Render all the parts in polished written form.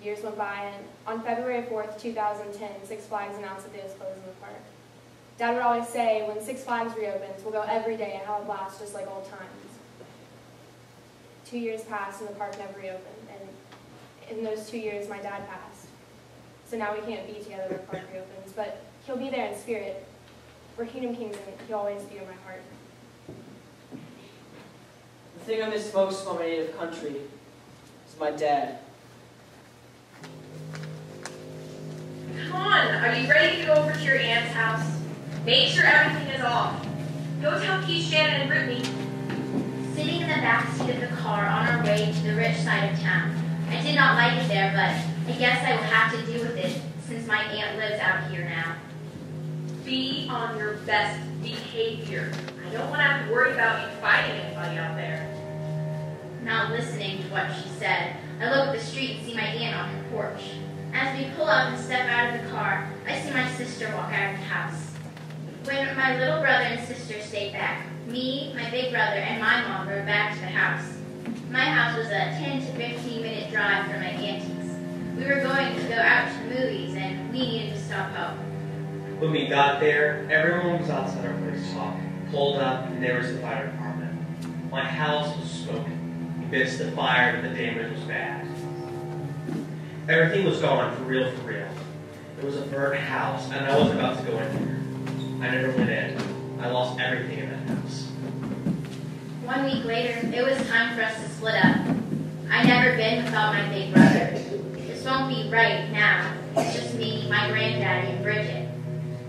Years went by, and on February 4th, 2010, Six Flags announced that they was closing the park. Dad would always say, when Six Flags reopens, we'll go every day and have a blast just like old times. 2 years passed and the park never reopened, and in those 2 years, my dad passed. So now we can't be together when the park reopens, but he'll be there in spirit. We're Kingdom Kings, and he'll always be in my heart. The thing I miss most about my native country is my dad. Come on, are you ready to go over to your aunt's house? Make sure everything is off. Go tell Keith, Shannon, and Brittany. Sitting in the back seat of the car on our way to the rich side of town. I did not like it there, but I guess I will have to deal with it since my aunt lives out here now. Be on your best behavior. I don't want to have to worry about you fighting anybody out there. Not listening to what she said, I look at the street and see my aunt on her porch. As we pull up and step out of the car, I see my sister walk out of the house. When my little brother and sister stayed back, me, my big brother, and my mom rode back to the house. My house was a 10 to 15 minute drive from my auntie's. We were going to go out to the movies and we needed to stop home. When we got there, everyone was outside our place talking, pulled up, and there was the fire department. My house was smoking. We missed the fire, but the damage was bad. Everything was gone, for real, for real. It was a burnt house, and I wasn't about to go in there. I never went in. I lost everything in that house. 1 week later, it was time for us to split up. I'd never been without my big brother. This won't be right now. It's just me, my granddaddy, and Bridget.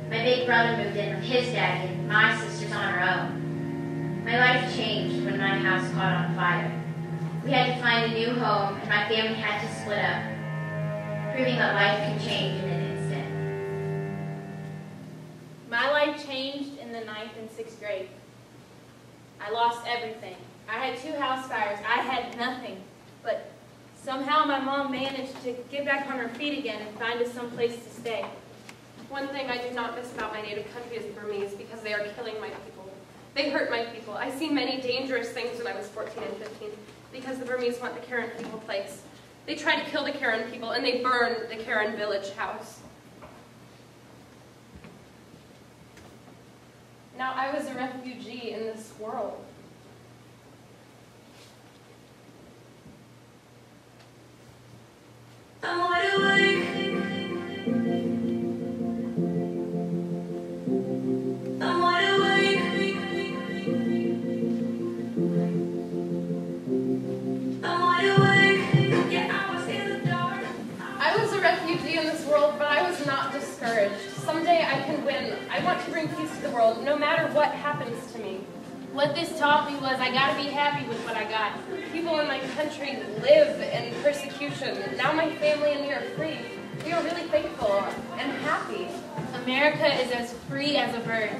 My big brother moved in with his daddy, and my sister's on her own. My life changed when my house caught on fire. We had to find a new home, and my family had to split up, proving that life can change in an instant. My life changed in the 9th and 6th grade. I lost everything. I had 2 house fires. I had nothing. But somehow my mom managed to get back on her feet again and find us some place to stay. One thing I do not miss about my native country is the Burmese, because they are killing my people. They hurt my people. I seen many dangerous things when I was 14 and 15, because the Burmese want the Karen people place. They try to kill the Karen people, and they burn the Karen village house. Now I was a refugee in this world. I'm wide awake. I'm wide awake. I'm wide awake. Yeah, I was in the dark. I was a refugee in this world, but I was not discouraged. Someday I can win. I want to bring peace to the world, no matter what happens to me. What this taught me was I gotta be happy with what I got. People in my country live in persecution. Now my family and me are free. We are really thankful and happy. America is as free as a bird.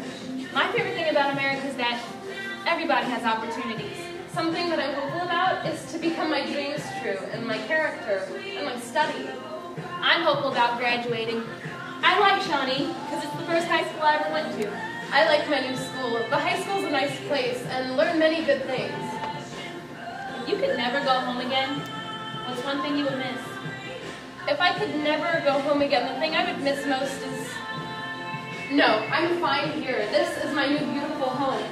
My favorite thing about America is that everybody has opportunities. Something that I'm hopeful about is to become my dreams true and my character and my study. I'm hopeful about graduating. I like Shawnee because it's the first high school I ever went to. I like my new school. The high school's a nice place and learn many good things. If you could never go home again, what's one thing you would miss? If I could never go home again, the thing I would miss most is... No, I'm fine here. This is my new beautiful home.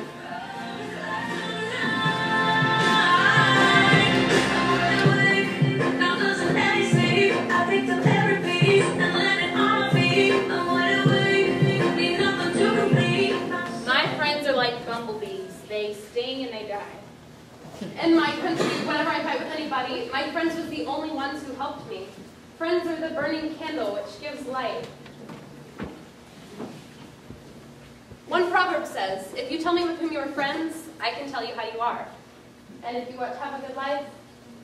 I picked up every piece and landed on my feet. I'm wide awake, need nothing to complete. My friends are like bumblebees. They sting and they die. In my country, whenever I fight with anybody, my friends are the only ones who helped me. Friends are the burning candle which gives light. One proverb says, if you tell me with whom you are friends, I can tell you how you are. And if you want to have a good life,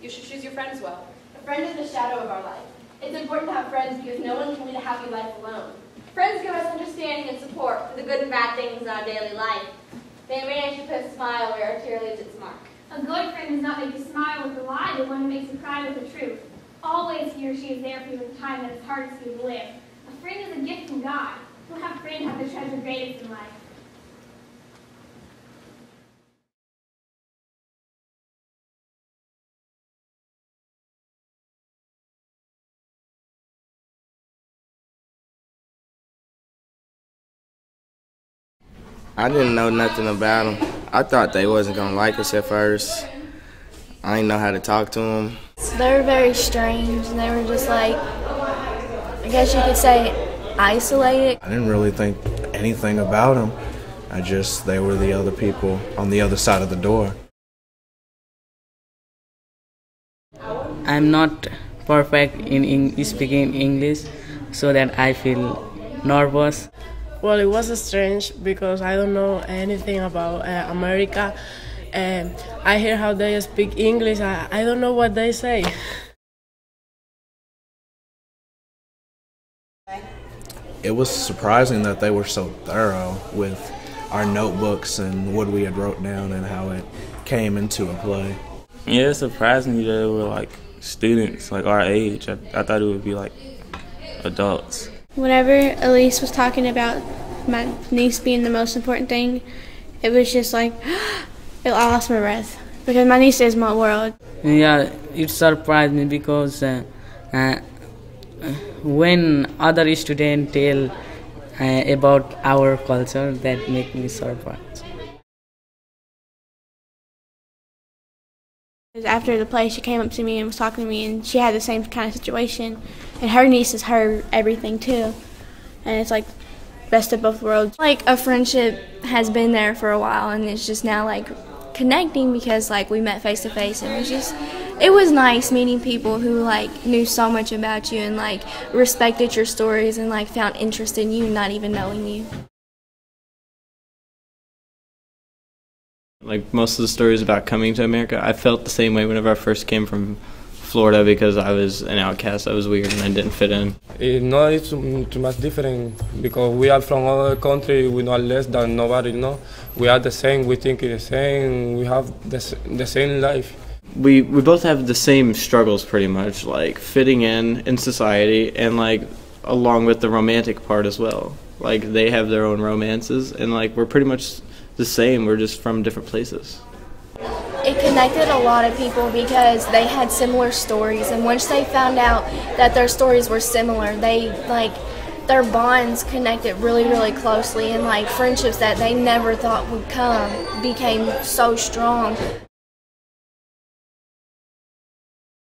you should choose your friends well. A friend is the shadow of our life. It's important to have friends because no one can lead a happy life alone. Friends give us understanding and support for the good and bad things in our daily life. They manage to put a smile where our tear leaves its mark. A good friend does not make you smile with a lie, but one who makes you cry with the truth. Always he or she is there for you in the time that is hardest for you to live. A friend is a gift from God. You'll have friends have the treasure greatest in life. I didn't know nothing about them. I thought they wasn't going to like us at first. I didn't know how to talk to them. They were very strange, and they were just like, I guess you could say, isolated. I didn't really think anything about them. They were the other people on the other side of the door. I'm not perfect in speaking English, so that I feel nervous. Well, it was strange because I don't know anything about America. I hear how they speak English. I don't know what they say. It was surprising that they were so thorough with our notebooks and what we had wrote down and how it came into a play. Yeah, it surprised me that they were like students, like our age. I thought it would be like adults. Whenever Elise was talking about my niece being the most important thing, it was just like, I lost my breath, because my niece is my world. Yeah, it surprised me because when other students tell about our culture, that make me surprised. After the play, she came up to me and was talking to me, and she had the same kind of situation, and her niece is her everything too, and it's like best of both worlds. Like a friendship has been there for a while, and it's just now like connecting because like we met face to face, and it was nice meeting people who like knew so much about you and like respected your stories and like found interest in you not even knowing you. Like most of the stories about coming to America, I felt the same way whenever I first came from Florida because I was an outcast, I was weird and I didn't fit in. No, it's too much different because we are from other country, we know less than nobody, no? We are the same, we think the same, we have the same life. We both have the same struggles pretty much, like fitting in society and like along with the romantic part as well. Like they have their own romances and like we're pretty much the same, we're just from different places. It connected a lot of people because they had similar stories, and once they found out that their stories were similar, they like their bonds connected really, really closely, and like friendships that they never thought would come became so strong.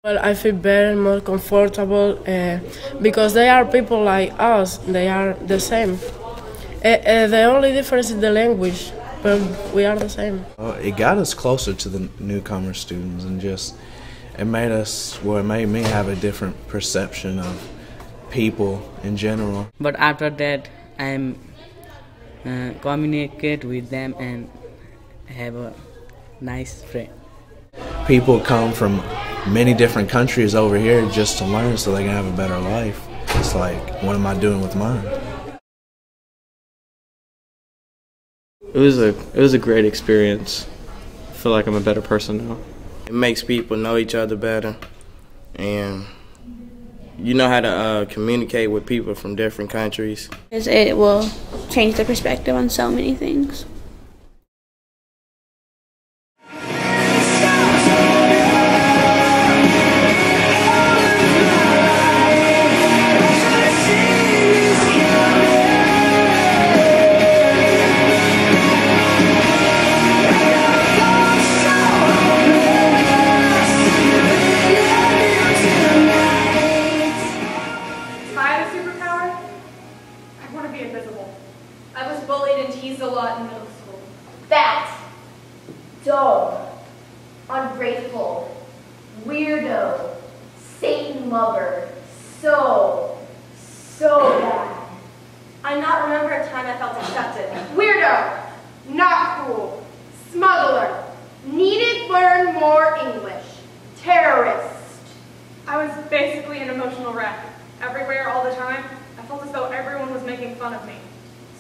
Well, I feel better, more comfortable because they are people like us. They are the same. The only difference is the language. But we are the same. It got us closer to the newcomer students, and it made me have a different perception of people in general. But after that, I communicate with them and have a nice friend. People come from many different countries over here just to learn so they can have a better life. It's like, what am I doing with mine? It was a great experience. I feel like I'm a better person now. It makes people know each other better, and you know how to communicate with people from different countries. It will change the perspective on so many things. Ungrateful, weirdo, Satan lover, so bad. I not remember a time I felt accepted. Weirdo, not cool, smuggler, needed learn more English, terrorist. I was basically an emotional wreck. Everywhere, all the time, I felt as though everyone was making fun of me.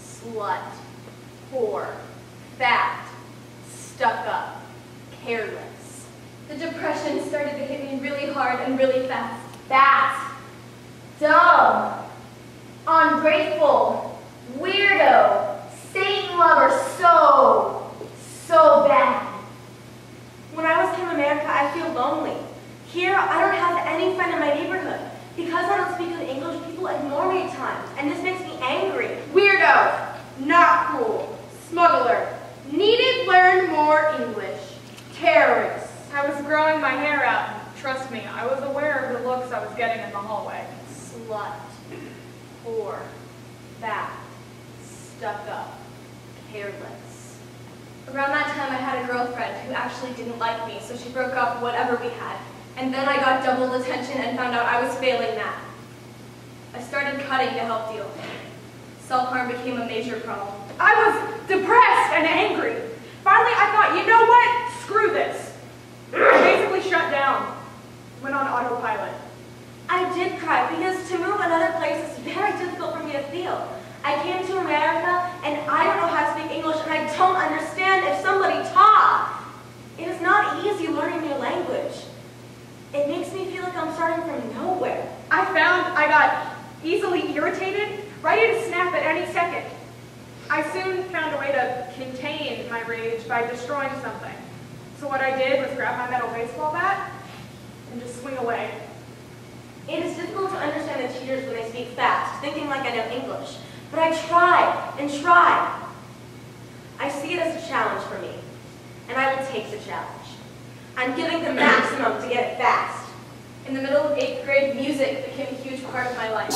Slut, whore, fat, stuck up, careless. The depression started to hit me really hard and really fast. Fat, dumb, ungrateful, weirdo, Satan lover, so bad. When I was from America, I feel lonely. Here, I don't have any friend in my neighborhood. Because I don't speak good English, people ignore me at times, and this makes me angry. Weirdo, not cool, smuggler, growing my hair out. Trust me, I was aware of the looks I was getting in the hallway. Slut, whore, fat, stuck up, careless. Around that time, I had a girlfriend who actually didn't like me, so she broke up whatever we had. And then I got double detention and found out I was failing that. I started cutting to help deal. Self-harm became a major problem. I was depressed and angry. Finally, I thought, you know what? Screw this. I basically shut down. Went on autopilot. I did cry because to move another place is very difficult for me to feel. I came to America and I don't know how to speak English and I don't understand if somebody taught. It is not easy learning a new language. It makes me feel like I'm starting from nowhere. I found I got easily irritated, ready to snap at any second. I soon found a way to contain my rage by destroying something. So what I did was grab my metal baseball bat and just swing away. It is difficult to understand the teachers when they speak fast, thinking like I know English. But I try and try. I see it as a challenge for me, and I will take the challenge. I'm giving the maximum to get it fast. In the middle of 8th grade, music became a huge part of my life.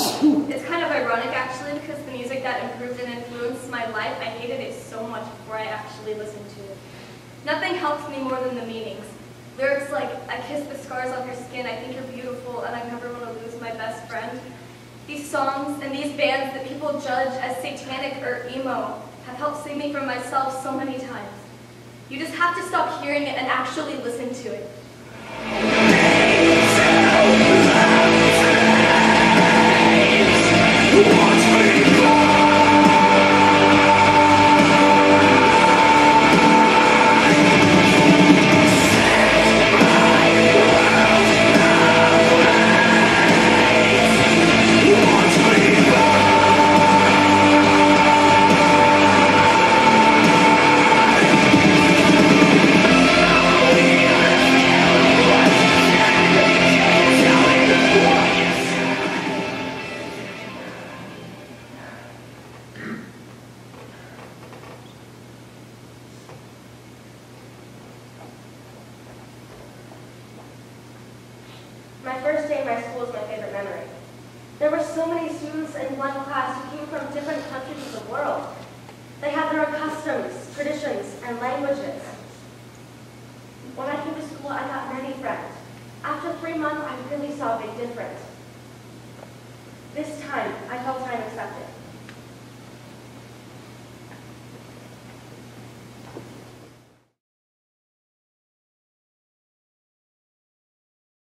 It's kind of ironic, actually, because the music that improved and influenced my life, I hated it so much before I actually listened to it. Nothing helps me more than the meanings. Lyrics like, I kiss the scars off your skin, I think you're beautiful, and I never want to lose my best friend. These songs and these bands that people judge as satanic or emo have helped save me from myself so many times. You just have to stop hearing it and actually listen to it. My first day in my school is my favorite memory. There were so many students in one class who came from different countries of the world. They had their own customs, traditions, and languages. When I came to school, I got many friends. After 3 months, I really saw a big difference. This time, I felt I